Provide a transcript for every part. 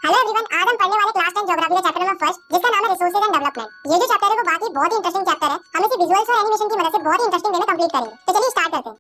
Hello everyone, आज हम पढ़ने वाले क्लास 10 ज्योग्राफी का चैप्टर नंबर फर्स्ट, जिसका नाम है रिसोर्सेज एंड डेवलपमेंट। ये जो चैप्टर है वो बाकी बहुत ही इंटरेस्टिंग चैप्टर है। हम इसे विजुअल्स और एनिमेशन की मदद से बहुत ही इंटरेस्टिंग वे में कंप्लीट करेंगे। तो चलिए स्टार्ट करते हैं।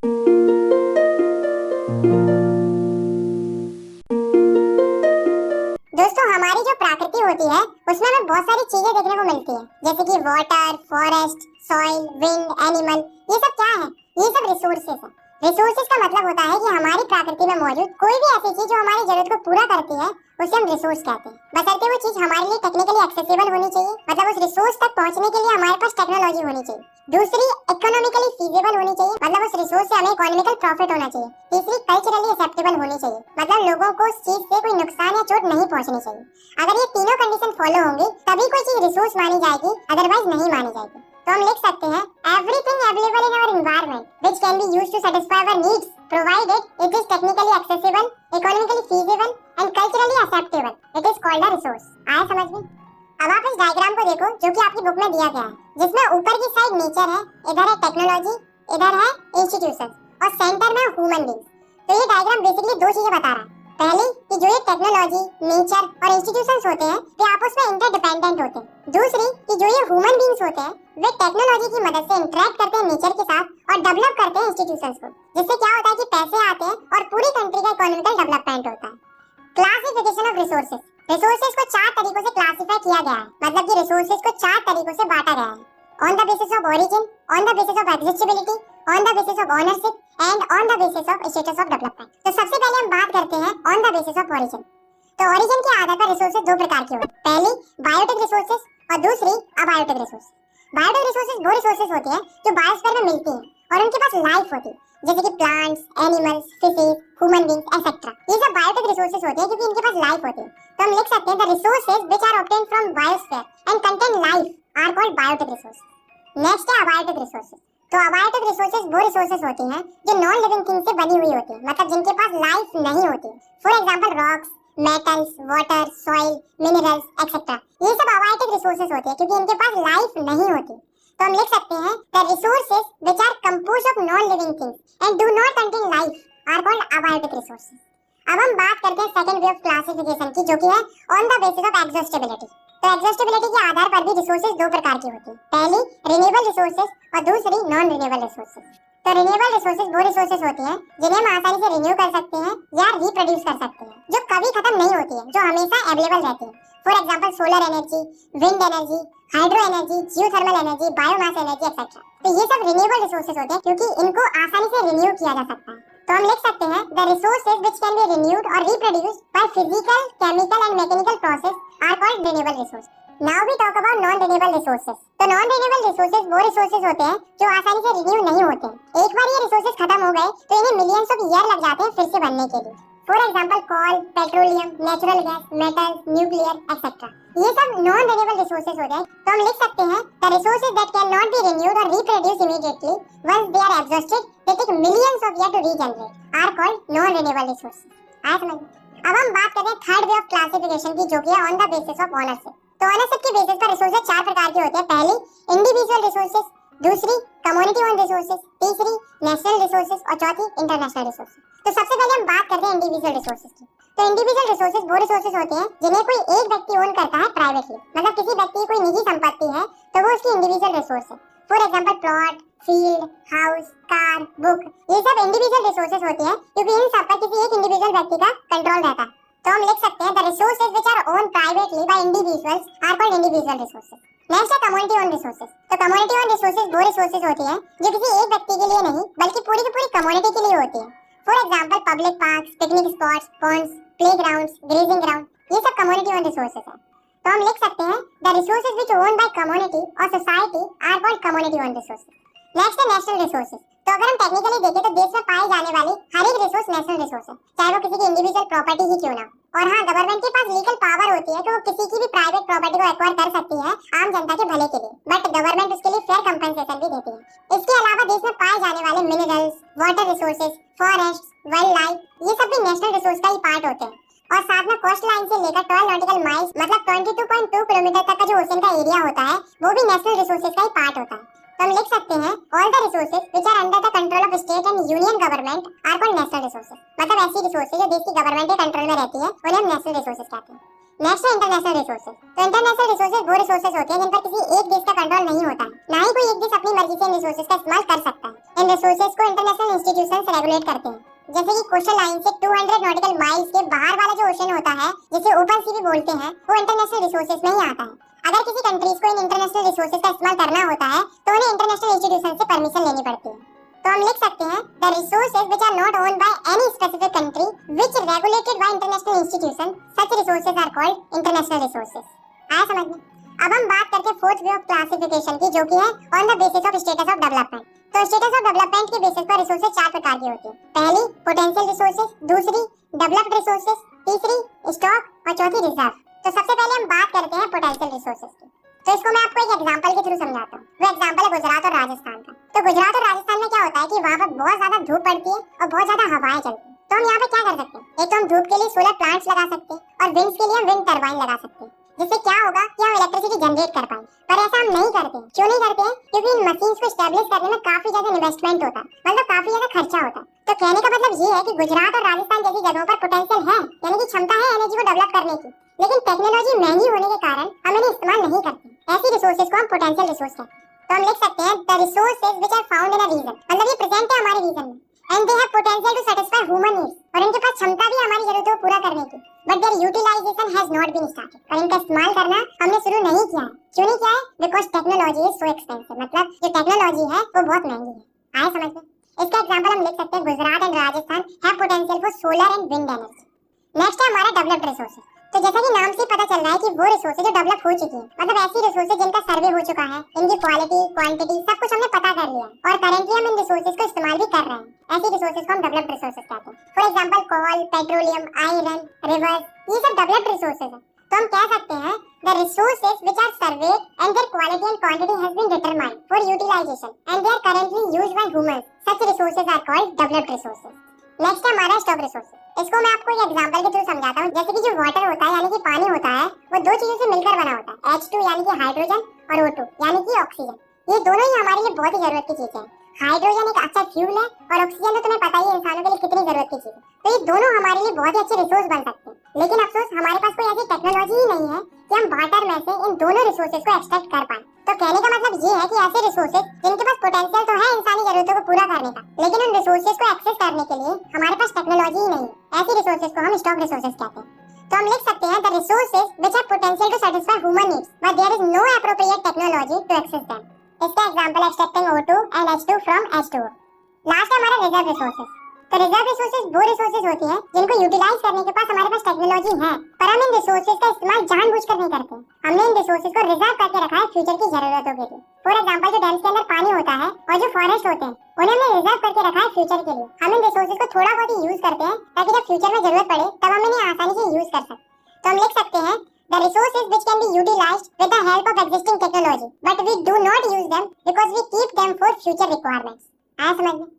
दोस्तों, हमारी जो प्रकृति होती है उसमें हमें बहुत सारी चीजें देखने को मिलती है, जैसे कि water, forest, soil, wind, animal. ये सब क्या है? ये सब रिसोर्सेज है। रिसोर्सेज का मतलब होता है कि हमारी प्रकृति में मौजूद कोई भी ऐसी चीज जो हमारी जरूरत को पूरा करती है उसे हम रिसोर्स कहते हैं। बशर्ते वो चीज हमारे लिए टेक्निकली एक्सेसिबल होनी चाहिए, मतलब उस रिसोर्स तक पहुंचने के लिए हमारे पास टेक्नोलॉजी होनी चाहिए। दूसरी, इकोनॉमिकली फीजिबल होनी चाहिए, मतलब उस रिसोर्स से हमें इकोनॉमिकल प्रॉफिट होना चाहिए। तीसरी, कल्चरली एक्सेप्टेबल होनी चाहिए, मतलब लोगों को उस चीज से कोई नुकसान या चोट नहीं पहुंचनी चाहिए। अगर ये तीनों कंडीशन फॉलो होंगी तभी कोई चीज रिसोर्स मानी जाएगी, अदरवाइज नहीं मानी जाएगी। तो हम लिख सकते हैं everything available in our environment which can be used to satisfy our needs provided it is technically accessible, economically feasible and culturally acceptable, it is called a resource. आया समझ में? अब आप इस डायग्राम को देखो जो कि आपकी बुक में दिया गया है, जिसमें ऊपर की साइड नेचर है, इधर है टेक्नोलॉजी, इधर है इंस्टीट्यूशंस और सेंटर में ह्यूमन बीइंग्स। तो ये डायग्राम बेसिकली दो चीजें बता रहा है। पहली कि जो ये टेक्नोलॉजी, नेचर और इंस्टीट्यूशंस होते हैं वे आपस में इंटरडिपेंडेंट होते हैं। दूसरी कि जो ये ह्यूमन बीइंग्स होते हैं वे टेक्नोलॉजी की मदद से इंटरेक्ट करते हैं नेचर के साथ और डेवलप करते हैं इंस्टीट्यूशंस को, जिससे क्या होता है कि पैसे आते हैं और पूरी कंट्री का इकोनॉमिकल डेवलपमेंट होता है। Classification of resources. रिसोर्सेज को चार तरीकों से क्लासिफाई किया गया है, मतलब कि रिसोर्सेज को चार तरीकों से बांटा गया है। On the basis of origin, on the basis of exhaustibility, on the basis of ownership and on the basis of status of development. तो सबसे पहले हम बात करते हैं on the basis of origin. तो ओरिजिन के आधार पर रिसोर्सेज दो प्रकार के होते हैं। पहली बायोटिक रिसोर्सेज और दूसरी अबायोटिक रिसोर्सेज। बायोटिक रिसोर्सेज वो रिसोर्सेज होते हैं जो बायोस्फीयर में मिलती हैं और उनके पास लाइफ होती है, जैसे कि plants, animals, fishes, human beings etcetera. ये सब बायोटिक रिसोर्सेज होते हैं क्योंकि इनके पास लाइफ होती है। तो हम लिख सकते हैं the resources which are obtained from biosphere and contain life are called biotic resources. Next है अबायोटिक रिसोर्सेज। तो अबायोटिक रिसोर्सेज वो रिसोर्सेज होती हैं जो नॉन लिविंग थिंग से बनी हुई होती है, मतलब जिनके पास लाइफ नहीं होती। For example rocks, metals, water, soil, minerals etcetera. ये सब अबायोटिक रिसोर्सेज होते हैं क्योंकि इनके पास लाइफ नहीं होती। तो हम लिख सकते हैं the resources which are composed of non living things and do not contain life are called abiotic resources. अब हम बात करते हैं सेकंड वे ऑफ क्लासिफिकेशन की, जो कि है on the basis of exhaustibility. तो एग्जॉस्टिबिलिटी के आधार पर भी रिसोर्सेज दो प्रकार की होती हैं। पहली रिन्यूएबल रिसोर्सेज और दूसरी नॉन रिन्यूएबल रिसोर्सेज। तो रिन्यूएबल रिसोर्सेज वो रिसोर्सेज होती हैं जिन्हें हम आसानी से रिन्यू कर सकते हैं या रिप्रोड्यूस कर सकते हैं, जो कभी खत्म नहीं होती है, जो हमेशा अवेलेबल रहती है। For example solar energy, wind energy, hydro energy, geothermal energy, biomass energy etcetera. तो ये सब रिन्यूएबल रिसोर्सेज होते हैं क्योंकि इनको आसानी से रिन्यू किया जा सकता है। तो हम लिख सकते हैं the resources which can be renewed और reproduced by physical, chemical and mechanical process are called renewable resource. Now we talk about non renewable resources. तो नॉन रिन्यूएबल रिसोर्सेज वो रिसोर्सेज होते हैं जो आसानी से रिन्यू नहीं होते। एक बार ये रिसोर्सेज खत्म हो गए तो इन्हें मिलियंस ऑफ ईयर लग जाते हैं फिर से बनने के लिए। For example coal, petroleum, natural gas, metals, nuclear etcetera. ये सब नॉन रिन्यूएबल रिसोर्सेज होते हैं। तो हम लिख सकते हैं the resources that can not be renewed और reproduced immediately once they are exhausted they take millions of year to regenerate are called non renewable resources. आया समझ में? अब हम बात करते हैं थर्ड वे ऑफ क्लासिफिकेशन की, जो कि है on the basis of ownership. तो ओनरशिप के बेसिस पर रिसोर्सेज चार प्रकार के होते हैं। पहली इंडिविजुअल रिसोर्सेज, दूसरी कम्युनिटी ओन्ड रिसोर्सेज, तीसरी नेशनल रिसोर्सेज और चौथी इंटरनेशनल रिसोर्सेज। तो सबसे पहले हम बात करते हैं इंडिविजुअल रिसोर्सेज की। तो इंडिविजुअल रिसोर्सेज वो रिसोर्सेज होते हैं जिन्हें कोई एक व्यक्ति ओन करता है प्राइवेटली, मतलब किसी व्यक्ति की कोई निजी संपत्ति है तो वो उसकी इंडिविजुअल रिसोर्स है। For example plot, field, house, car, book, ये सब इंडिविजुअल रिसोर्सेज होते हैं क्योंकि इन सब पर किसी एक इंडिविजुअल व्यक्ति का कंट्रोल रहता है। तो हम लिख सकते हैं the resources which are owned privately by individuals are called individual resources. Next है कम्युनिटी ओन्ड रिसोर्सेज। तो कम्युनिटी ओन्ड रिसोर्सेज वो रिसोर्सेज होती हैं जो किसी एक व्यक्ति के लिए नहीं बल्कि पूरी की पूरी कम्युनिटी के लिए होती है। For example public parks, picnic spots, ponds, playgrounds, grazing ground, ये सब कम्युनिटी ओन्ड रिसोर्सेज हैं। तो हम लिख सकते हैं the resources which owned by community और society are called community owned resources. Next है नेशनल रिसोर्सेज। तो अगर हम टेक्निकली देखें तो देश में पाई जाने वाली हर एक रिसोर्स नेशनल रिसोर्स है, चाहे वो किसी की इंडिविजुअल प्रॉपर्टी ही क्यों ना हो। और हाँ, गवर्नमेंट के पास लीगल पावर होती है कि वो किसी की भी प्राइवेट प्रॉपर्टी को एक्वायर कर सकती है आम जनता के भले के लिए, बट गवर्नमेंट उसके लिए फेयर कंपनसेशन भी देती है। इसके अलावा देश में पाए जाने वाले minerals, water resources, forest, wild life, ये सब भी नेशनल रिसोर्स का ही पार्ट होते हैं। और साथ में कोस्ट लाइन से लेकर 12 नॉटिकल माइल्स मतलब 22.2 किलोमीटर तक का जो ओशन का एरिया होता है वो भी नेशनल रिसोर्सेज का ही पार्ट होता है। तो हम लिख सकते हैं all the resources which are under the control of state and union government are called national resources. मतलब ऐसी रिसोर्सेज जो देश की गवर्नमेंट के कंट्रोल में रहती है उन्हें हम नेशनल रिसोर्सेज कहते हैं। नेक्स्ट है इंटरनेशनल रिसोर्सेज। तो इंटरनेशनल रिसोर्सेज वो रिसोर्सेज होते हैं जिन पर किसी एक देश का कंट्रोल नहीं होता है, ना ही कोई एक देश अपनी मर्जी से इन रिसोर्सेज का इस्तेमाल कर सकता है। इन रिसोर्सेज को इंटरनेशनल इंस्टीट्यूशंस रेगुलेट करते हैं, जैसे कि कोस्टल लाइन से 200 नॉटिकल माइल्स के बाहर वाला जो ओशन होता है, जिसे ओपन सी भी बोलते हैं, वो इंटरनेशनल रिसोर्सेज में ही आता है। अगर किसी कंट्रीज को इन इंटरनेशनल रिसोर्सेज का इस्तेमाल करना होता है तो उन्हें इंटरनेशनल इंस्टीट्यूशन से परमिशन लेनी पड़ती है। तो हम लिख सकते हैं the resources which are not owned by any specific country which regulated by international institution, such resources are called international resources. आया समझ में? अब हम बात करते हैं फोर्थ वे ऑफ क्लासिफिकेशन की, जो कि है on the basis of status of development. तो स्टेटस ऑफ डेवलपमेंट के बेसिस पर रिसोर्सेज 4 प्रकार की होती है। पहली पोटेंशियल रिसोर्सेज, दूसरी डेवलप्ड रिसोर्सेज, तीसरी स्टॉक और चौथी रिजर्व। तो सबसे पहले हम बात करते हैं पोटेंशियल रिसोर्सेज की। तो इसको मैं आपको एक एग्जांपल के थ्रू समझाता हूँ। वो एग्जांपल है गुजरात और राजस्थान का। तो गुजरात और राजस्थान में क्या होता है कि वहाँ पर बहुत ज्यादा धूप पड़ती है और बहुत ज्यादा हवाएं चलती हैं। तो हम यहाँ पे क्या कर सकते हैं, एक तो हम धूप के लिए सोलर प्लांट्स लगा सकते हैं और विंड्स के लिए हम विंड टरबाइन लगा सकते हैं, जिससे क्या होगा कि हम इलेक्ट्रिसिटी जनरेट कर पाएंगे। पर ऐसा हम नहीं करते। क्यों नहीं करते? क्योंकि इन मशीन्स को एस्टैब्लिश करने में काफी ज्यादा इन्वेस्टमेंट होता है, मतलब काफी ज्यादा खर्चा होता है। तो कहने का मतलब ये है कि गुजरात और राजस्थान जैसी जगहों पर पोटेंशियल है, यानी कि क्षमता है एनर्जी को डेवलप करने की, लेकिन टेक्नोलॉजी महंगी होने के कारण हम इन्हें इस्तेमाल नहीं करते। ऐसी रिसोर्सेज को हम पोटेंशियल रिसोर्स कहते हैं। तो हम लिख सकते हैं the resources which are found in a region, मतलब ये प्रेजेंट है हमारे रीजन में, and they have potential to satisfy human needs, और इनके पास क्षमता भी हमारी जरूरतों को पूरा करने की, but their utilization has not been started, और इनका इस्तेमाल करना हमने शुरू नहीं किया है। क्यों नहीं किया है? Because technology is so expensive, मतलब जो टेक्नोलॉजी है वो बहुत महंगी है। आए समझ में? इसका एग्जांपल हम लिख सकते हैं Gujarat and Rajasthan have potential for solar and wind energy. Next है हमारा डेवलप्ड रिसोर्सेज। तो जैसा कि नाम से पता चल रहा है कि वो रिसोर्सेज जो डेवलप हो चुकी है, मतलब ऐसी रिसोर्सेज जिनका सर्वे हो चुका है, इनकी क्वालिटी, क्वांटिटी सब कुछ हमने पता कर लिया और करेंटली हम इन रिसोर्सेज को इस्तेमाल भी कर रहे हैं। ऐसी रिसोर्सेज को हम डेवलप्ड रिसोर्सेज कहते हैं। For example coal, petroleum, iron, rivers, ये सब डेवलप्ड रिसोर्सेज है। तो हम कह सकते हैं the resources which are surveyed and their quality and quantity has been determined for utilization and they are currently used by humans, such resources are called developed resources. Next है हमारा stock resources. इसको मैं आपको एक example के through समझाता हूँ। जैसे कि जो वाटर होता है यानी कि पानी होता है, वो दो चीजों से मिलकर बना होता है, H2 यानी कि हाइड्रोजन और O2 यानी कि ऑक्सीजन। ये दोनों ही हमारे लिए बहुत ही जरूरत की चीजें हैं। हाइड्रोजन एक अच्छा फ्यूल है और ऑक्सीजन तो तुम्हें पता ही है इंसानों के लिए कितनी जरूरत की चीज है। तो ये दोनों हमारे लिए बहुत ही अच्छे रिसोर्स बन सकते हैं, लेकिन अफसोस हमारे पास कोई ऐसी टेक्नोलॉजी ही नहीं है कि हम वाटर में से इन दोनों रिसोर्सेज को एक्सट्रैक्ट कर पाएं। तो कहने का मतलब ये है कि ऐसे रिसोर्सेज जिनके पास पोटेंशियल तो है इंसानी जरूरतों को पूरा करने का, लेकिन उन रिसोर्सेज को एक्सेस करने के लिए हमारे पास टेक्नोलॉजी ही नहीं है। ऐसी रिसोर्सेज को हम स्टॉक रिसोर्सेज कहते हैं। तो हम लिख सकते हैं the resources which have potential to satisfy human needs but there is no appropriate technology to access them. इसका एग्जांपल है extracting O2 and H2 from H2O। Last है हमारा रिजर्व रिसोर्सेज। तो रिजर्व रिसोर्सेज वो रिसोर्सेज होती हैं जिनको utilise करने के पास हमारे पास टेक्नोलॉजी है, पर हम इन रिसोर्सेज का इस्तेमाल जानबूझकर नहीं करते। हमने इन रिसोर्सेज को रिजर्व करके रखा है फ्यूचर की जरूरतों के लिए। फॉर एग्जांपल जो डैम्स के अंदर पानी होता है और जो फॉरेस्ट होते हैं, उन्हें हमने रिजर्व करके रखा है फ्यूचर के लिए। हम इन रिसोर्सेज को थोड़ा बहुत ही यूज करते हैं ताकि जब फ्यूचर में जरूरत पड़े तब हम इन्हें आसानी से यूज कर सकें। तो हम लिख सकते हैं the resources which can be utilized with the help of existing technology but we do not use them because we keep them for future requirements। आया समझ में?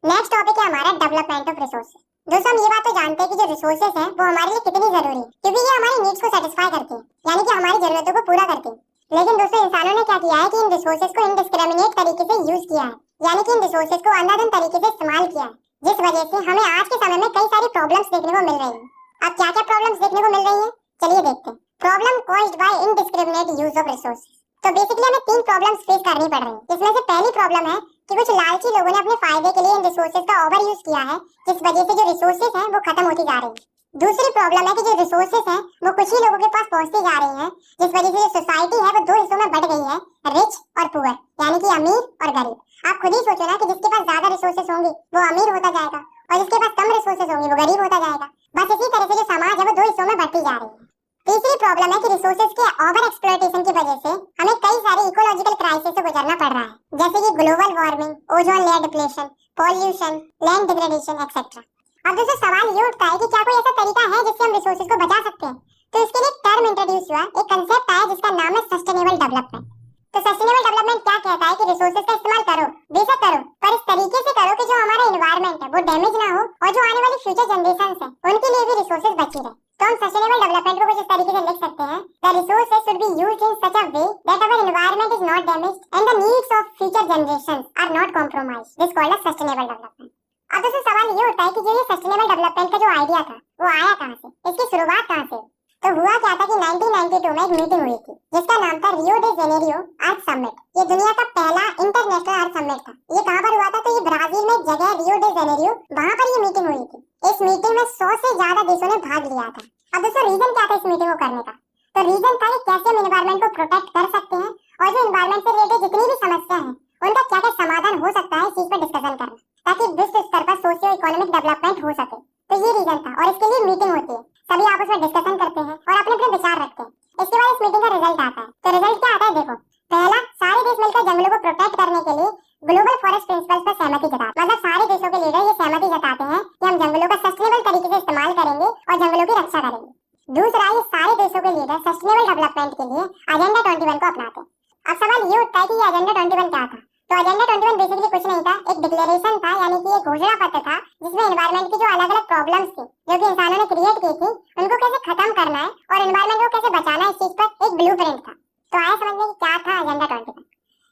नेक्स्ट टॉपिक है हमारा डेवलपमेंट ऑफ रिसोर्सेज। दोस्तों हम ये बात तो जानते हैं कि जो रिसोर्सेज हैं वो हमारे लिए कितनी जरूरी है, क्योंकि ये हमारी नीड्स को सेटिस्फाई करती हैं, यानी कि हमारी जरूरतों को पूरा करती हैं। लेकिन दोस्तों इंसानों ने क्या किया है कि इन रिसोर्सेज को इनडिस्क्रिमिनेट तरीके से यूज किया है, यानी कि इन रिसोर्सेज को अंधाधुंध तरीके से इस्तेमाल किया है, जिस वजह से हमें आज के समय में कई सारी प्रॉब्लम्स देखने को मिल रही हैं। अब क्या क्या प्रॉब्लम्स देखने को मिल रही हैं, चलिए देखते हैं। Problem caused by indiscriminate use of resources. तो बेसिकली हमें 3 प्रॉब्लम्स फेस करनी पड़ रही हैं। इसमें से पहली प्रॉब्लम है कि कुछ लालची लोगों ने अपने फायदे के लिए इन रिसोर्सेज का ओवर यूज किया है, जिस वजह से जो रिसोर्सेज हैं वो खत्म होती जा रही हैं। दूसरी प्रॉब्लम है कि जो रिसोर्सेज हैं वो कुछ ही लोगों के पास पहुंचती जा रही हैं, जिस वजह से जो सोसाइटी है वो 2 हिस्सों में बट गई है, रिच और पुअर, यानी कि अमीर और गरीब। आप खुद ही सोचो ना कि जिसके पास ज्यादा रिसोर्सेज होंगे वो अमीर होता जाएगा और जिसके पास कम रिसोर्सेज होंगे वो गरीब होता जाएगा। बस इसी तरह से जो समाज है वो 2 हिस्सों में बढ़ती जा रही है। तीसरी प्रॉब्लम है कि रिसोर्सेज के ओवर एक्सप्लॉयटेशन की वजह से हमें कई सारे इकोलॉजिकल क्राइसिस से गुजरना पड़ रहा है, जैसे कि global warming, ozone layer depletion, pollution, land degradation etcetera. अब दोस्तों सवाल ये उठता है कि क्या कोई ऐसा तरीका है जिससे हम रिसोर्सेज को बचा सकते हैं? तो इसके लिए एक टर्म इंट्रोड्यूस हुआ, एक कांसेप्ट आया जिसका नाम है सस्टेनेबल डेवलपमेंट। तो सस्टेनेबल डेवलपमेंट क्या कहता है कि रिसोर्सेज का इस्तेमाल करो, बेशक करो, पर इस तरीके से करो कि जो हमारा एनवायरनमेंट है वो डैमेज ना हो और जो आने वाली फ्यूचर जनरेशंस हैं उनके लिए भी रिसोर्सेज बची रहे। तो हम सस्टेनेबल डेवलपमेंट को कुछ इस तरीके से लिख सकते हैं, the resources should be used in such a way that our environment is not damaged and the needs of future generations are not compromised. This called as sustainable development. अब दोस्तों सवाल ये उठता है कि जो ये सस्टेनेबल डेवलपमेंट का जो आइडिया था वो आया कहां से, इसकी शुरुआत कहां से? तो हुआ क्या था कि 1992 में एक मीटिंग हुई थी जिसका नाम था रियो डे जेनेरियो अर्थ समिट। ये दुनिया का पहला इंटरनेशनल अर्थ समिट था। ये कहाँ पर हुआ था? तो ये ब्राजील में एक जगह है रियो डे जेनेरियो, वहाँ पर ये मीटिंग हुई थी। इस मीटिंग में 100 से ज्यादा देशों ने भाग लिया था। अब दोस्तों रीजन क्या था इस मीटिंग को करने का? तो रीजन था कि कैसे हम एनवायरनमेंट को प्रोटेक्ट कर सकते हैं और जो एनवायरनमेंट से रिलेटेड जितनी भी समस्या है उनका क्या क्या समाधान हो सकता है, इस चीज पर डिस्कशन करना, ताकि विश्व स्तर पर सोशियो इकोनॉमिक डेवलपमेंट हो सके। तो ये रीजन था और इसके लिए मीटिंग होती है, सभी आपस में डिस्कशन करते हैं और अपने अपने विचार रखते हैं। इसके बाद इस मीटिंग का रिजल्ट आता है। तो रिजल्ट क्या आता है? देखो, पहला, सारे देश मिलकर जंगलों को प्रोटेक्ट करने के लिए ग्लोबल फॉरेस्ट प्रिंसिपल्स पर सहमति जताते हैं। मतलब सारे देशों के लीडर ये सहमति जताते हैं कि हम जंगलों का सस्टेनेबल तरीके से इस्तेमाल करेंगे और जंगलों की रक्षा करेंगे। दूसरा, ये सारे देशों के लीडर सस्टेनेबल डेवलपमेंट के लिए एजेंडा 21 को अपनाते हैं। अब सवाल ये उठता है कि ये एजेंडा 21 क्या था? तो एजेंडा 21 बेसिकली कुछ नहीं था, एक डिक्लेरेशन था, यानी कि एक घोषणा पत्र था जिसमें एनवायरनमेंट की जो अलग अलग प्रॉब्लम्स थी जो कि इंसानों ने क्रिएट की थी उनको कैसे खत्म करना है और एनवायरनमेंट को कैसे बचाना है, इस चीज पर एक ब्लूप्रिंट था। तो आया समझ में कि क्या था एजेंडा 21।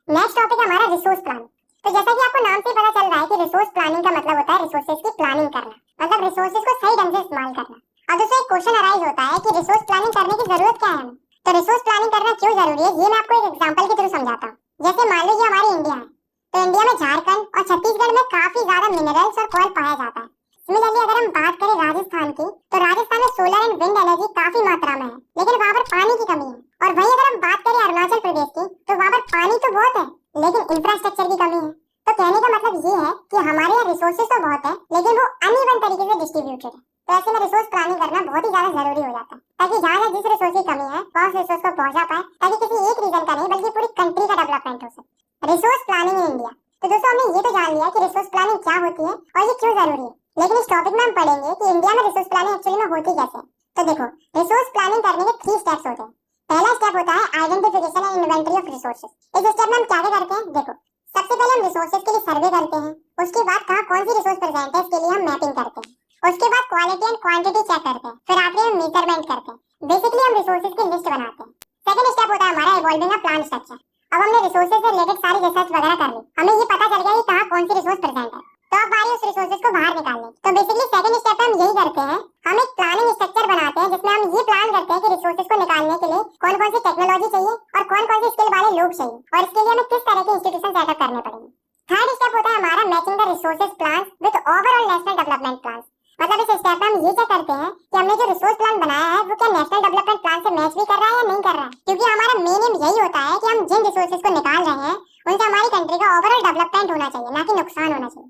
नेक्स्ट टॉपिक है हमारा रिसोर्स प्लानिंग। तो जैसा कि आपको नाम से पता चल रहा है कि रिसोर्स प्लानिंग का मतलब होता है रिसोर्सेज की प्लानिंग करना, मतलब रिसोर्सेज को सही ढंग से इस्तेमाल करना। अब दोस्तों एक क्वेश्चन अराइज होता है कि रिसोर्स प्लानिंग करने की जरूरत क्या है? तो रिसोर्स प्लानिंग करना क्यों जरूरी है, ये मैं आपको एक एग्जांपल के थ्रू समझाता हूँ। जैसे मान लीजिए हमारी इंडिया है, तो इंडिया में झारखंड और छत्तीसगढ़ में काफी ज्यादा मिनरल्स और कोयल पाया जाता है। सिमिलरली अगर हम बात करें राजस्थान की, तो राजस्थान में सोलर एंड विंड एनर्जी काफी मात्रा में है, लेकिन वहाँ पर पानी की कमी है। और वहीं अगर हम बात करें अरुणाचल प्रदेश की, तो वहाँ पर पानी तो बहुत है लेकिन इंफ्रास्ट्रक्चर की कमी है। तो कहने का मतलब ये है कि हमारे यहाँ रिसोर्सेज तो बहुत है लेकिन वो अनइवन तरीके से डिस्ट्रीब्यूटेड है। तो ऐसे में रिसोर्स प्लानिंग करना बहुत ही ज्यादा जरूरी हो जाता है, ताकि जहाँ जिस रिसोर्स की कमी है वहाँ उस रिसोर्स को पहुंचा पाए, ताकि किसी एक रीजन का नहीं बल्कि पूरी कंट्री का डेवलपमेंट हो सके। Resource planning in India. तो दोस्तों हमने ये तो जान लिया कि रिसोर्स प्लानिंग क्या होती है और ये क्यों जरूरी है, लेकिन इस टॉपिक में हम पढ़ेंगे कि इंडिया में रिसोर्स प्लानिंग एक्चुअली में होती कैसे है। तो देखो, रिसोर्स प्लानिंग करने के 3 स्टेप्स होते हैं। पहला स्टेप होता है identification and inventory of resources. इस स्टेप में हम क्या करते हैं? देखो, सबसे पहले हम रिसोर्सेज के लिए सर्वे करते हैं, उसके बाद कहाँ कौन सी रिसोर्स प्रेजेंट है इसके लिए हम मैपिंग करते हैं, उसके बाद क्वालिटी एंड क्वांटिटी चेक करते हैं, फिर आखिर में मेजरमेंट करते हैं। बेसिकली हम रिसोर्सेज की लिस्ट बनाते हैं। सेकंड स्टेप होता है हमारा इवॉल्विंग अ प्लान स्ट्रक्चर। अब हमने रिसोर्सेज से रिलेटेड सारी रिसर्च वगैरह कर ली, हमें ये पता चल गया कि कहाँ कौन सी रिसोर्स प्रेजेंट है, तो अब बारी उस रिसोर्सेज को बाहर निकालने। तो बेसिकली सेकंड स्टेप पे हम यही करते हैं, हम एक प्लानिंग स्ट्रक्चर बनाते हैं जिसमें हम ये प्लान करते हैं कि रिसोर्सेज को निकालने के लिए कौन कौन सी टेक्नोलॉजी चाहिए और कौन कौन सी स्किल वाले लोग चाहिए और इसके लिए हमें किस तरह के इंस्टीट्यूशन सेटअप करने पड़ेंगे। थर्ड स्टेप होता है हमारा matching the resources plan with overall national development plan. मतलब इस स्टेप में हम ये चेक करते हैं कि हमने जो रिसोर्स प्लान बनाया है वो क्या नेशनल डेवलपमेंट प्लान से मैच भी कर रहा है या नहीं कर रहा है, क्योंकि हमारा मेन एम यही होता है कि हम जिन रिसोर्सेज को निकाल रहे हैं उनसे हमारी कंट्री का ओवरऑल डेवलपमेंट होना चाहिए, ना कि नुकसान होना चाहिए।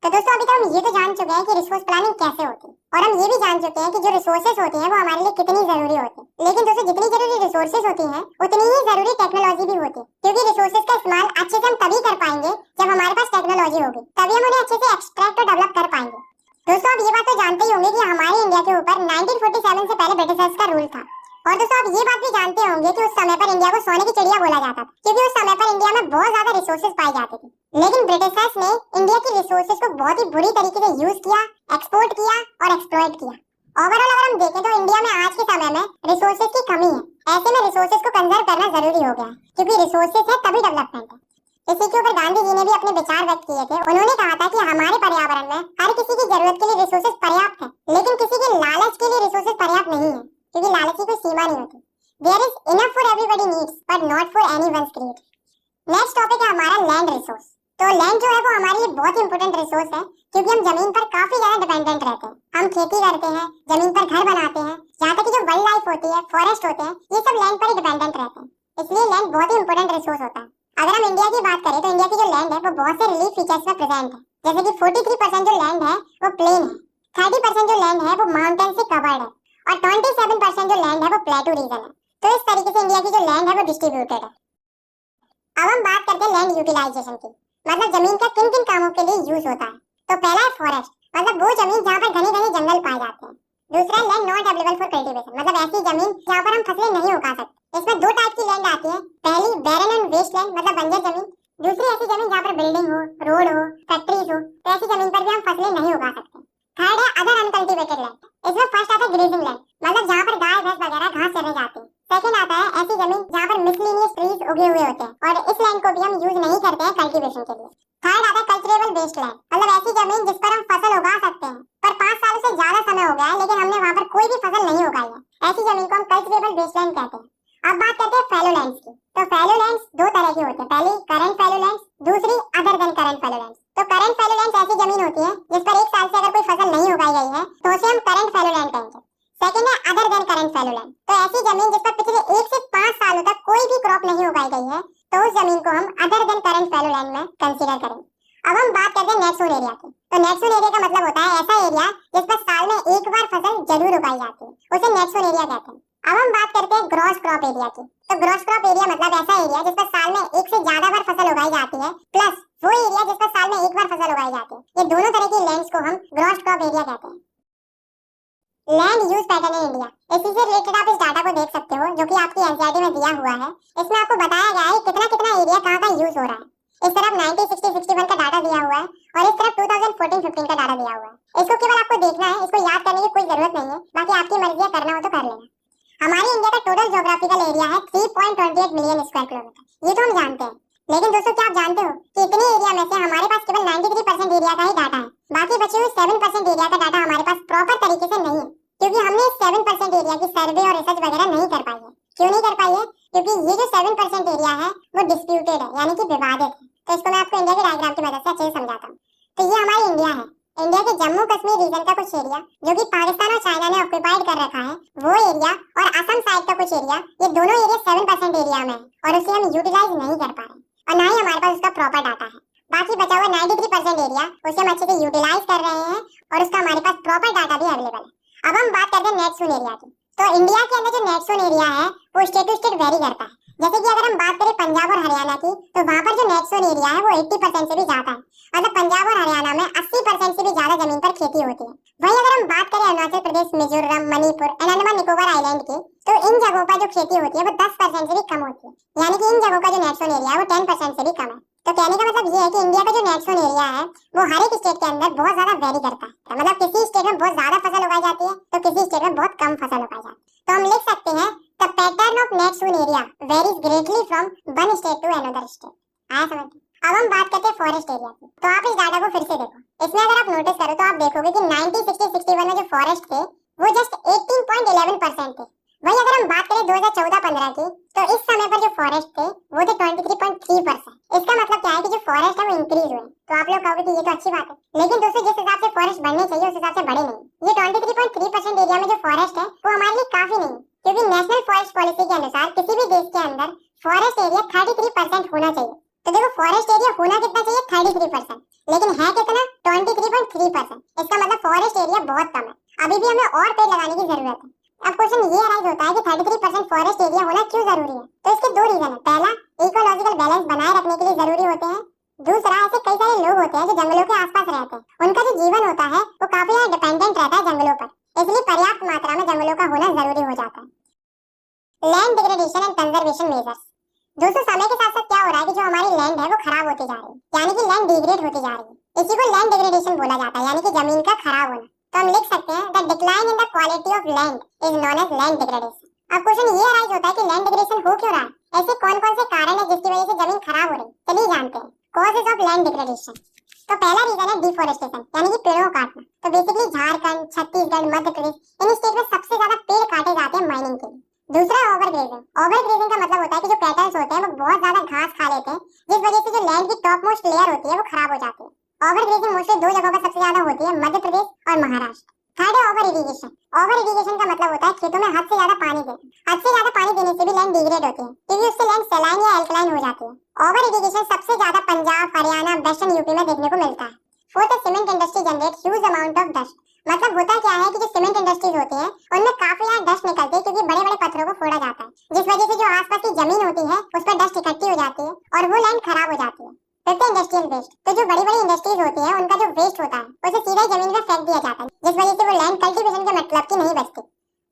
तो दोस्तों अभी तक हम ये तो जान चुके हैं कि रिसोर्स प्लानिंग कैसे होती है और हम ये भी जान चुके हैं कि जो रिसोर्सेज होती हैं वो हमारे लिए कितनी जरूरी होती है। लेकिन दोस्तों जितनी जरूरी रिसोर्सेज होती हैं उतनी ही जरूरी टेक्नोलॉजी भी होती है, क्योंकि रिसोर्सेज का इस्तेमाल अच्छे से हम तभी कर पाएंगे जब हमारे पास टेक्नोलॉजी होगी, तभी हम उन्हें अच्छे से एक्सट्रैक्ट और डेवलप कर पाएंगे। दोस्तों आप ये बात तो जानते ही होंगे कि हमारे इंडिया के ऊपर 1947 से पहले ब्रिटिशर्स का रूल था। और दोस्तों आप ये बात भी जानते होंगे कि उस समय पर इंडिया को सोने की चिड़िया बोला जाता था, क्योंकि उस समय पर इंडिया में बहुत ज्यादा रिसोर्सेज पाई जाती थी। लेकिन ब्रिटिशर्स ने इंडिया की रिसोर्सेज को बहुत ही बुरी तरीके से यूज किया, एक्सपोर्ट किया और एक्सप्लॉइट किया। ओवरऑल अगर हम देखें तो इंडिया में आज के समय में रिसोर्सेज की कमी है। ऐसे में रिसोर्सेज को कंजर्व करना जरूरी हो गया है, क्योंकि रिसोर्सेज है तभी डेवलपमेंट है। इसी के ऊपर गांधी जी ने भी अपने विचार व्यक्त किए थे। उन्होंने कहा था कि हमारे पर्यावरण में हर किसी की जरूरत के लिए रिसोर्सेज पर्याप्त है, लेकिन किसी के लालच के लिए रिसोर्सेज पर्याप्त नहीं है, क्योंकि लालच की कोई सीमा नहीं होती। There is enough for everybody needs but not for anyone's greed. Next topic है हमारा लैंड रिसोर्स। तो लैंड जो है वो हमारे लिए बहुत इंपॉर्टेंट रिसोर्स है, क्योंकि हम जमीन पर काफी ज्यादा डिपेंडेंट रहते हैं। हम खेती करते हैं, जमीन पर घर बनाते हैं, यहाँ तक कि जो वाइल्ड लाइफ होती है, फॉरेस्ट होते हैं, ये सब लैंड पर ही डिपेंडेंट रहते हैं। इसलिए लैंड बहुत ही इंपॉर्टेंट रिसोर्स होता है। अगर हम इंडिया की बात करें तो इंडिया की जो लैंड है वो बहुत से रिलीफ फीचर्स में प्रेजेंट है, जैसे कि 43% जो लैंड है वो प्लेन है, 30% जो लैंड है वो माउंटेन से कवर्ड है और 27% जो लैंड है वो प्लेटू रीजन है। तो इस तरीके से इंडिया की जो लैंड है वो डिस्ट्रीब्यूटेड है। अब हम बात करते हैं लैंड यूटिलाइजेशन की, मतलब जमीन का किन किन कामों के लिए यूज होता है। तो पहला है फॉरेस्ट, मतलब वो जमीन जहाँ पर घने घने जंगल पाए जाते हैं। दूसरा है land not available for cultivation, मतलब ऐसी जमीन जहाँ पर हम फसलें नहीं उगा सकते। इसमें 2 टाइप की लैंड आती है, पहली बैरन एंड वेस्ट लैंड, मतलब बंजर जमीन। दूसरी ऐसी जमीन जहाँ पर बिल्डिंग हो, रोड हो, फैक्ट्रीज हो, तो ऐसी जमीन पर भी हम फसलें नहीं उगा सकते। थर्ड है अदर अनकल्टिवेटेड लैंड। इसमें फर्स्ट आता है ग्रेजिंग लैंड, मतलब जहाँ पर गाय भैंस वगैरह घास चरने जाते हैं। सेकंड आता है ऐसी जमीन जहाँ पर मिसलेनियस ट्रीज उगे हुए होते हैं और इस लैंड को भी हम यूज नहीं करते हैं कल्टीवेशन के लिए। थर्ड आता है कल्चरेबल वेस्ट लैंड, मतलब ऐसी जमीन जिस पर हम फसल उगा सकते हैं पर 5 सालों से ज्यादा समय हो गया है लेकिन हमने वहाँ पर कोई भी फसल नहीं उगाई है। ऐसी जमीन कल्टिवेबल वेस्टलैंड कहते हैं। अब बात करते हैं फैलो लैंड्स की। तो फैलो लैंड्स दो तरह के होते हैं, पहली करंट फैलो लैंड्स, दूसरी other than current fallow lands. तो करंट फैलो लैंड्स ऐसी जमीन होती है जिस पर एक साल से अगर कोई फसल नहीं उगाई गई है तो उसे हम करंट फैलो लैंड कहेंगे। सेकंड है other than current fallow land. तो ऐसी जमीन जिस पर पिछले 1 से 5 सालों तक कोई भी क्रॉप नहीं उगाई गई है तो उस जमीन को हम other than current fallow land में कंसीडर करेंगे। अब हम बात करते हैं नेट सोन एरिया की। तो नेट सोन एरिया का मतलब होता है ऐसा एरिया जिस पर साल में एक बार फसल जरूर उगाई जाती है, उसे नेट सोन एरिया कहते हैं। अब हम बात करते हैं ग्रॉस क्रॉप एरिया की। तो ग्रॉस क्रॉप एरिया मतलब ऐसा एरिया जिस पर साल में एक से ज्यादा बार फसल उगाई जाती है, प्लस वो एरिया जिस पर साल में एक बार फसल उगाई जाती है। ये दोनों तरह की लैंड्स को हम ग्रॉस क्रॉप एरिया कहते हैं। Land use pattern in India, इसी से रिलेटेड आप इस डाटा को देख सकते हो जो कि आपकी एनसीईआरटी में दिया हुआ है। इसमें आपको बताया गया है कितना कितना एरिया कहाँ यूज हो रहा है। इस तरफ 90, 60, 61 का डाटा दिया हुआ है और इस तरफ 2014-15 का डाटा दिया हुआ है। इसको केवल आपको देखना है, इसको याद करने की कोई जरूरत नहीं है, बाकी आपकी मर्जी है, करना हो तो कर लेना। हमारी इंडिया का टोटल ज्योग्राफिकल एरिया है 3.28 मिलियन स्क्वायर किलोमीटर। ये तो हम जानते हैं, लेकिन दोस्तों क्या आप जानते हो कि इतने एरिया में से हमारे पास केवल 93% एरिया का ही डाटा है। बाकी बचे हुए 7% एरिया का डाटा हमारे पास प्रॉपर तरीके से नहीं है, क्योंकि हमने 7% एरिया की सर्वे और रिसर्च वगैरह नहीं कर पाई है। क्यों नहीं कर पाई है? क्योंकि ये जो 7% एरिया है वो डिस्प्यूटेड है, यानी कि विवादित है। तो इसको मैं आपको इंडिया के डायग्राम की मदद से अच्छे से समझाता हूँ। तो ये हमारी इंडिया है। इंडिया के जम्मू कश्मीर रीजन का कुछ एरिया जो कि पाकिस्तान और चाइना ने ऑक्युपाइड कर रखा है, वो एरिया और असम साइड का कुछ एरिया, ये दोनों एरिया 7% एरिया में है और उसे हम यूटिलाइज नहीं कर पा रहे और ना ही हमारे पास उसका प्रॉपर डाटा है। बाकी बचा हुआ 93% एरिया उसे हम अच्छे से यूटिलाइज कर रहे हैं और उसका हमारे पास प्रॉपर डाटा भी अवेलेबल है। अब हम बात करते हैं नेट सोन एरिया की। तो इंडिया के अंदर जो नेट सोन एरिया है वो स्टेट टू स्टेट वेरी करता है। जैसे कि अगर हम बात करें पंजाब और हरियाणा की, तो वहाँ पर जो नेट सोन एरिया है वो 80% से भी ज्यादा है। मतलब पंजाब और हरियाणा में 80% से भी ज्यादा जमीन पर खेती होती है। वहीं अगर हम बात करें अरुणाचल प्रदेश, मिजोरम, मणिपुर एंड अंडमान निकोबार आइलैंड की, तो इन जगहों पर जो खेती होती है वो 10% से भी कम होती है। यानी कि इन जगहों का जो नेट सोन एरिया है वो 10% से भी कम है। तो कहने का मतलब ये है कि इंडिया का जो नेट सोन एरिया है वो हर एक स्टेट के अंदर बहुत ज्यादा वेरी करता है। मतलब किसी स्टेट में बहुत ज्यादा फसल उगाई जाती है तो किसी स्टेट में बहुत कम फसल उगाई जाती है। तो हम लिख सकते हैं the pattern of net sown area varies greatly from one state to another state. आया समझ? अब हम बात करते हैं फॉरेस्ट एरिया की। तो आप इस डाटा को फिर से देखो। इसमें अगर आप नोटिस करो तो आप देखोगे कि 90, 60, 61 में जो फॉरेस्ट थे वो जस्ट 18.11% थे। वहीं अगर हम बात करें 2014-15 की, तो इस समय पर जो फॉरेस्ट थे वो थे 23.3%। इसका मतलब क्या है कि जो फॉरेस्ट है वो इंक्रीज हुए। तो आप लोग कहोगे कि ये तो अच्छी बात है, लेकिन दोस्तों जिस हिसाब से फॉरेस्ट बढ़ने चाहिए उस हिसाब से बढ़े नहीं। ये 23.3% एरिया में जो फॉरेस्ट है वो हमारे लिए काफी नहीं, क्योंकि नेशनल फॉरेस्ट पॉलिसी के अनुसार किसी भी देश के अंदर फॉरेस्ट एरिया 33% होना चाहिए। तो देखो फॉरेस्ट एरिया होना कितना चाहिए? 33%, लेकिन है कितना? 23.3%। इसका मतलब फॉरेस्ट एरिया बहुत कम है। अभी भी हमें और पेड़ लगाने की जरूरत है। अब क्वेश्चन ये अराइज होता है कि 33% फॉरेस्ट एरिया होना क्यों जरूरी है? तो इसके दो रीजन है। पहला, इकोलॉजिकल बैलेंस बनाए रखने के लिए जरूरी होते हैं। दूसरा, ऐसे कई सारे लोग होते हैं जो जंगलों के आसपास रहते हैं, उनका जो जीवन होता है वो काफी ज्यादा डिपेंडेंट रहता है जंगलों पर, इसलिए पर्याप्त मात्रा में जंगलों का होना जरूरी हो जाता है। Land degradation and conservation measures. दोस्तों समय के साथ साथ क्या हो रहा है कि जो हमारी लैंड है वो खराब होती जा रही है, यानी कि लैंड डिग्रेड होती जा रही है। इसी को लैंड डिग्रेडेशन बोला जाता है, यानी कि जमीन का खराब होना। तो हम लिख सकते हैं the decline in the quality of land is known as land degradation. अब क्वेश्चन ये अराइज होता है कि लैंड डिग्रेडेशन हो क्यों रहा है? ऐसे कौन-कौन से कारण है जिसकी वजह से जमीन खराब हो रही है? चलिए जानते हैं कॉजेस ऑफ लैंड डिग्रेडेशन। तो पहला रीजन है डिफोरेस्टेशन, यानी कि पेड़ों को काटना। तो बेसिकली झारखंड, छत्तीसगढ़, मध्य प्रदेश इन स्टेट में सबसे ज्यादा पेड़ काटे जाते हैं माइनिंग के लिए। दूसरा है ओवरग्रेजिंग। ओवरग्रेजिंग का मतलब होता है कि जो कैटल्स होते हैं वो बहुत ज्यादा घास खा लेते हैं, जिस वजह से जो लैंड की टॉप मोस्ट लेयर होती है वो खराब हो जाती है। ओवरग्रेजिंग मोस्टली दो जगहों पर सबसे ज्यादा होती है, मध्य प्रदेश और महाराष्ट्र। थर्ड है ओवर इरिगेशन। ओवर इरिगेशन का मतलब होता है खेतों में हद से ज्यादा पानी देना। हद से ज्यादा पानी देने से भी लैंड डिग्रेड होती है, क्योंकि उससे लैंड सलाइन या एल्कलाइन हो जाती है। ओवर इरिगेशन सबसे ज्यादा पंजाब, हरियाणा, वेस्टर्न यूपी में देखने को मिलता है। फोर्थ है cement industry generate huge amount of dust. मतलब होता क्या है कि जो सीमेंट इंडस्ट्रीज होती है उनमें काफी ज्यादा डस्ट निकलती है, क्योंकि बड़े बड़े पत्थरों को फोड़ा जाता है, जिस वजह से जो आसपास की जमीन होती है उस पर डस्ट इकट्ठी हो जाती है और वो लैंड खराब हो जाती है। फिफ्थ है इंडस्ट्रियल वेस्ट। तो जो बड़ी बड़ी इंडस्ट्रीज होती है उनका जो वेस्ट होता है उसे सीधा जमीन में फेंक दिया जाता है, जिस वजह से वो लैंड कल्टीवेशन के मतलब की नहीं बचती।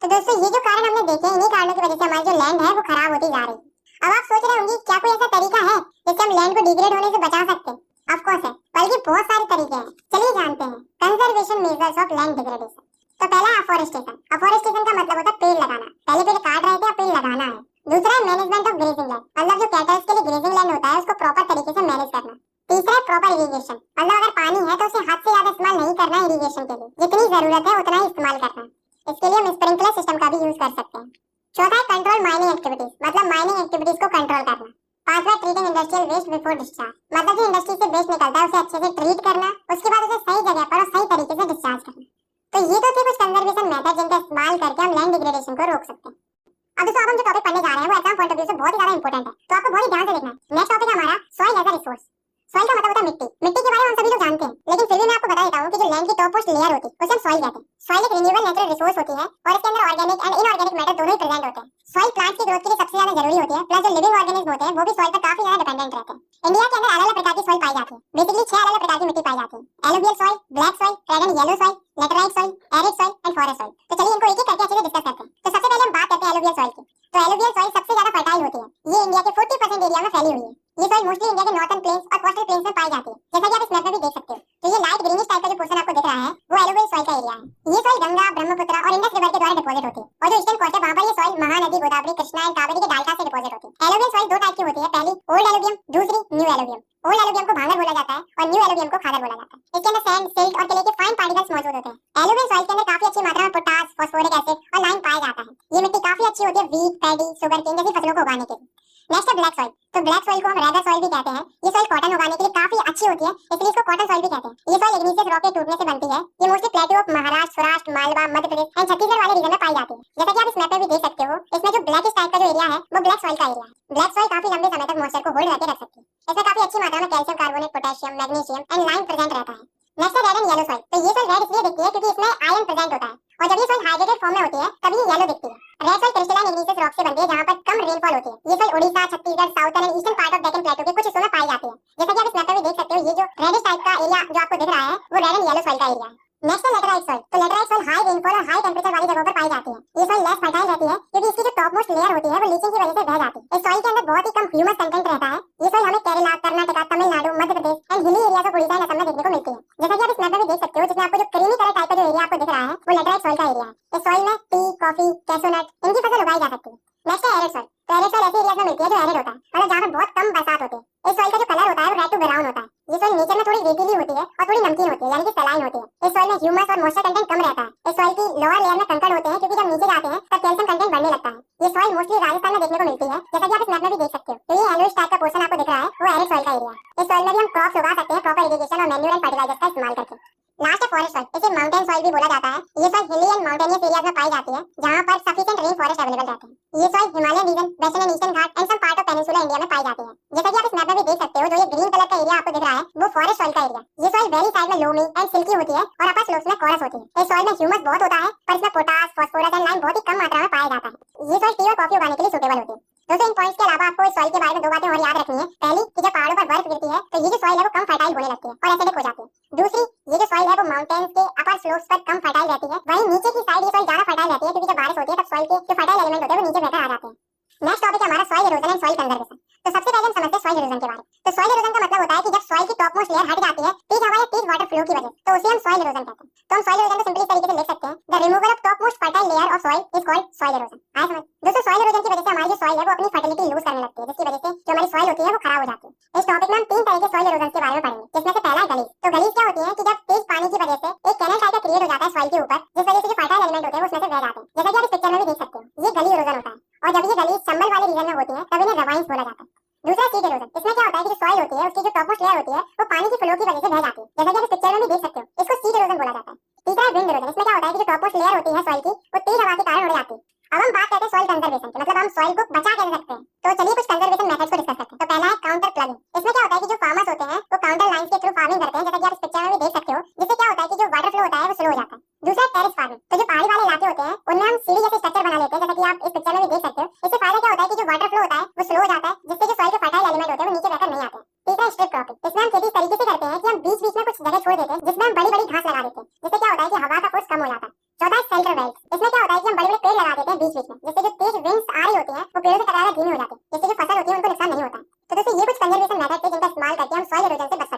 तो दोस्तों ये जो कारण हमने देखे, इन्हीं कारणों की वजह से हमारी जो लैंड है वो खराब होती जा रही है। अब आप सोच रहे होंगे क्या कोई ऐसा तरीका है जिससे हम लैंड को डिग्रेड होने से बचा सकते हैं? ऑफ कोर्स है, बल्कि बहुत सारे तरीके हैं। चलिए जानते हैं conservation measures of land degradation. तो पहला है अफॉरेस्टेशन। अफॉरेस्टेशन का मतलब होता है पेड़ लगाना। पहले पेड़ काट रहे थे, अब पेड़ लगाना है। दूसरा है मैनेजमेंट ऑफ ग्रेजिंग लैंड, मतलब जो कैटल्स के लिए ग्रेजिंग लैंड होता है उसको प्रॉपर तरीके से मैनेज करना। तीसरा है प्रॉपर इरिगेशन, मतलब अगर पानी है तो उसे हद से ज्यादा इस्तेमाल नहीं करना है इरिगेशन के लिए, जितनी जरूरत है उतना ही इस्तेमाल करना है। इसके लिए हम स्प्रिंकलर सिस्टम का भी यूज कर सकते हैं। चौथा है कंट्रोल माइनिंग एक्टिविटीज, मतलब माइनिंग एक्टिविटीज को कंट्रोल करना। पांचवा treating industrial waste before discharge, मतलब जो इंडस्ट्री से वेस्ट निकलता है उसे अच्छे से ट्रीट करना, उसके बाद उसे सही जगह पर और सही तरीके से डिस्चार्ज करना। तो ये तो थे कुछ कंजर्वेशन मेथड जिनका इस्तेमाल करके हम लैंड डिग्रेडेशन को रोक सकते हैं। अब दोस्तों, अब हम जो टॉपिक पढ़ने जा रहे हैं वो एग्जाम पॉइंट ऑफ व्यू से बहुत ही ज्यादा इंपॉर्टेंट है, तो आपको बहुत ही ध्यान से देखना है। नेक्स्ट टॉपिक है हमारा soil as a resource. Soil का मतलब होता है मिट्टी। मिट्टी के बारे में हम सभी लोग जानते हैं, लेकिन फिर भी मैं आपको बता देता हूँ कि जो लैंड की टॉप मोस्ट लेयर होती है उसे हम सॉइल कहते हैं। सॉइल एक रिन्यूएबल नेचुरल रिसोर्स होती है और इसके अंदर ऑर्गेनिक एंड इनऑर्गेनिक मैटर दोनों ही प्रेजेंट होते हैं। सॉइल प्लांट्स की ग्रोथ के लिए सबसे ज्यादा जरूरी होती है, प्लस जो लिविंग ऑर्गेनिज्म होते हैं वो भी सॉइल पर काफी ज्यादा डिपेंडेंट रहते हैं। इंडिया के अंदर अलग अलग प्रकार की सॉइल पाई जाती है। बेसिकली 6 अलग अलग प्रकार की मिट्टी पाई जाती है: alluvial soil, black soil, red and yellow soil, laterite soil, arid soil and forest soil. तो चलिए इनको एक एक करके अच्छे से डिस्कस करते हैं। तो सबसे पहले हम बात करते हैं एलुवियल सॉइल की। तो एलुवियल सॉइल सबसे ज्यादा फर्टाइल होती है। ये इंडिया के 40% एरिया में फैली हुई है। ये सॉइल मोस्टली इंडिया के नॉर्थर्न प्लेन्स और कोस्टल प्लेन्स में पाई जाती है, जैसा कि आप इस मैप में भी देख सकते हो। तो ये लाइट ग्रीनिश टाइप का जो पोर्शन आपको दिख रहा है वो एलुवियल सॉइल का एरिया है। ये सॉइल गंगा, ब्रह्मपुत्र और इंडस रिवर के द्वारा डिपॉजिट होती है, और जो ईस्टर्न कोस्ट है वहां पर ये सॉइल महानदी, गोदावरी, कृष्णा एंड कावेरी के डालका से डिपॉजिट होती है। एलुवियल सॉइल दो टाइप की होती है, पहली ओल्ड एलुवियम, दूसरी न्यू एलुवियम। ओल्ड एलुवियम को भांगर बोला जाता है और न्यू एलुवियम को खादर बोला जाता है। इसके अंदर सैंड, सिल्ट और क्ले के फाइन पार्टिकल्स मौजूद होते हैं। एलुवियल सॉइल के अंदर काफी अच्छी मात्रा में पोटास, फास्फोरिक एसिड और लाइम पाया जाता है। ये मिट्टी काफी अच्छी होती है वीट, पैडी, शुगरकेन जैसी फसलों को उगाने के लिए। नेक्स्ट है ब्लैक सॉइल। तो ब्लैक सॉइल को हम रेगर सॉइल भी कहते हैं। ये सॉइल कॉटन उगाने के लिए काफी अच्छी होती है, इसलिए इसको कॉटन सॉइल भी कहते हैं। ये सॉइल इग्निशियस रॉक के टूटने से बनती है। ये mostly प्लेटू of Maharashtra, Saurashtra, Malwa, Madhya Pradesh and Chhattisgarh वाले रीजन में पाई जाती है। जैसा कि आप इस मैप में भी देख सकते हो, इसमें जो ब्लैकिश टाइप का जो एरिया है वो ब्लैक सॉइल का एरिया है। ब्लैक सॉइल काफी लंबे समय तक मॉइस्चर को होल्ड करके रख सकती है। इसमें काफी अच्छी मात्रा में calcium carbonate, potassium, magnesium and lime present रहता है। नेक्स्ट है रेड एंड येलो सॉइल। तो ये सॉइल रेड इसलिए दिखती है क्योंकि इसमें आयरन प्रेजेंट होता है, और जब ये सॉइल हाइड्रेटेड फॉर्म में होती है तभी ये येलो दिखती है। Red soil crystalline igneous rock से बनती है जहां पर कम रेनफॉल होती है। ये soil Odisha, Chhattisgarh, southern and eastern part of Deccan प्लेटू के कुछ हिस्सों में पाई जाती है। जैसा कि आप इस मैप में भी देख सकते हो, ये जो रेडिश टाइप का एरिया जो आपको दिख रहा है वो रेड एंड येलो सॉइल का एरिया है। नेक्स्ट है लेटराइट सॉइल। तो लेटराइट सॉइल हाई रेनफॉल और हाई टेंपरेचर वाली जगहों पर पाई जाती है। ये सॉइल लेस फर्टाइल रहती है क्योंकि इसकी जो टॉप मोस्ट लेयर होती है वो लीचिंग की वजह से बह जाती है। इस सॉइल के अंदर बहुत ही कम ह्यूमस कंटेंट रहता है। ये सॉइल हमें Kerala, Karnataka, Tamil Nadu, Madhya Pradesh and hilly area of Odisha and Assam में देखने को मिलती है। जैसा कि आप इस मैप में भी देख सकते हो, जिसमें आपको जो क्रीमी कलर टाइप का जो एरिया आपको दिख रहा है वो लेटराइट सॉइल का एरिया है। इस सॉइल में टी, कॉफी, कैशोनट इनकी फसल उगाई जा सकती है। नेक्स्ट है एरिड सॉइल। तो एरिड सॉइल ऐसे एरिया में मिलती है जो एरिड होता है, मतलब जहां पर बहुत कम बरसात होती है। इस सॉइल का जो कलर होता है वो रेड टू ब्राउन होता है। ये सॉइल नेचर में थोड़ी रेतीली होती है और थोड़ी नमकीन होती है, यानी कि सलाइन होती है। इस सॉइल में ह्यूमस और मॉइस्चर कंटेंट कम रहता है। इस सॉइल की लोअर लेयर में कंकड़ होते हैं क्योंकि जब नीचे जाते हैं तब कैल्शियम कंटेंट बढ़ने लगता है। ये सॉइल मोस्टली राजस्थान में देखने को मिलती है, जैसा कि आप इस मैप में भी देख सकते हो। तो ये येलोइश टाइप का पोर्शन आपको दिख रहा है वो एरिड सॉइल का एरिया है। इस सॉइल में भी हम क्रॉप्स उगा सकते हैं प्रॉपर इरिगेशन और मैन्यूर एंड फर्टिलाइजर्स का इस्तेमाल करके। लास्ट है फॉरेस्ट सॉइल। इसे माउंटेन सॉइल भी बोला जाता है। ये सॉइल हिली एंड माउंटेनियस एरियाज में पाई जाती है जहां पर सफिशिएंट रेन फॉरेस्ट अवेलेबल रहते हैं। ये soil Himalayan region, Western and Eastern Ghat and some part of peninsula India में पाई जाती है। जैसा कि आप इस मैप में भी देख सकते हो, जो ये ग्रीन कलर का एरिया आपको दिख रहा है वो फॉरेस्ट सॉइल का एरिया। ये सॉइल वैली साइड में लोमी एंड सिल्की होती है और अपर स्लोप्स में कोरस होती है। इस सॉइल में ह्यूमस बहुत होता है, पर इसमें पोटास, फास्फोरस एंड लाइम बहुत ही कम मात्रा में पाया जाता है। ये सॉइल टी और कॉफी उगाने के लिए सूटेबल होती है। दोस्तों, इन पॉइंट्स के अलावा आपको इस सॉइल के बारे में दो बातें और याद रखनी है। पहली कि जब पहाड़ों पर बर्फ गिरती है तो ये जो सॉइल है वो कम फर्टाइल होने लगती है और एसिडिक हो जाती है। दूसरी, ये जो सॉइल है वो माउंटेन्स के अपर स्लोप्स पर कम फर्टाइल रहती है, वहीं नीचे की साइड ये सॉइल ज्यादा फर्टाइल रहती है क्योंकि जब बारिश होती है तब सॉइल के जो फर्टाइल एलिमेंट होते हैं वो नीचे बहकर आ जाते हैं। नेक्स्ट टॉपिक है हमारा soil erosion and soil conservation. तो सबसे पहले हम समझते हैं सॉइल इरोजन के बारे में। तो सॉइल इरोजन का मतलब होता है कि जब सॉइल की टॉप मोस्ट लेयर हट जाती है तेज हवा या तेज वाटर फ्लो की वजह से, तो उसे हम सॉइल इरोजन कहते हैं। तो हम सॉइल इरोजन को सिंपली इस तरीके से लिख सकते हैं, the removal of top most fertile layer of soil is called soil erosion. आया समझ? दोस्तों, सॉइल इरोजन की वजह से हमारी जो सॉइल है वो अपनी फर्टिलिटी लूज करने लगती है, जिसकी वजह से जो हमारी सॉइल होती है वो खराब हो जाती है। इस टॉपिक में हम 3 तरह के सॉइल इरोजन के बारे में पढ़ेंगे, जिसमें से पहला है गलीज। तो गलीज क्या होती है कि जब तेज पानी की वजह से एक कैनल टाइप का क्रिएट हो जाता है सॉइल के ऊपर, जिस वजह से जो फर्टाइल एलिमेंट होते हैं वो उसमें से बह जाते हैं। जैसा कि आप इस पिक्चर में भी देख सकते हो, ये गली इरोजन होता है, और जब ये गलीज चंबल वाले रीजन में होती है तब इन्हें रवाइंस बोला जाता है। दूसरा सीड इरोजन। इसमें क्या होता है कि जो सॉइल होती है उसकी जो टॉप मोस्ट लेयर होती है वो पानी की फ्लो की वजह से बह जाती है, जैसा कि आप इस पिक्चर में भी देख सकते हो। इसको सीड इरोजन बोला जाता है। तीसरा है विंड इरोजन। इसमें क्या होता है कि जो टॉप मोस्ट लेयर होती है सॉइल की वो तेज हवा के कारण उड़ जाती है। अब हम बात करते हैं सॉइल कंजर्वेशन की, मतलब हम सॉइल को बचा कैसे सकते हैं। तो चलिए कुछ कंजर्वेशन मेथड्स को डिस्कस करते हैं। तो पहला है काउंटर प्लगिंग। इसमें क्या होता है कि जो फार्मर्स होते हैं वो काउंटर लाइंस के थ्रू फार्मिंग करते हैं, जैसा कि आप इस पिक्चर में भी देख सकते हो, जिससे क्या होता है कि जो वाटर फ्लो होता है वो स्लो हो जाता है। दूसरा टेरेस फार्मिंग। तो जो पहाड़ी वाले इलाके होते हैं उनमें हम सीढ़ी जैसे स्ट्रक्चर बना लेते हैं, जैसा कि आप इस पिक्चर में भी देख सकते हो। इससे फायदा क्या होता है कि जो वाटर फ्लो होता है वो स्लो हो जाता है, जिससे जो सॉइल के फर्टाइल एलिमेंट होते हैं वो नीचे बहकर नहीं आते। तीसरा स्ट्रिप क्रॉपिंग। इसमें हम खेती इस तरीके से करते हैं कि हम बीच बीच में कुछ जगह छोड़ देते हैं जिसमें हम बड़ी बड़ी घास लगा देते हैं, जिससे क्या होता है कि हवा का फोर्स कम हो जाता है। चौथा है शेल्टर बेल्ट। इसमें क्या होता है कि हम बड़े बड़े पेड़ लगा देते हैं बीच बीच में, जिससे जो तेज विंड्स आ रही होती है वो पेड़ों से टकराकर धीमी हो जाती है, जिससे जो फसल होती है उनको नुकसान नहीं होता है। तो दोस्तों, ये कुछ कंजर्वेशन मेथड थे जिनका इस्तेमाल करके हम सॉइल इरोजन से बच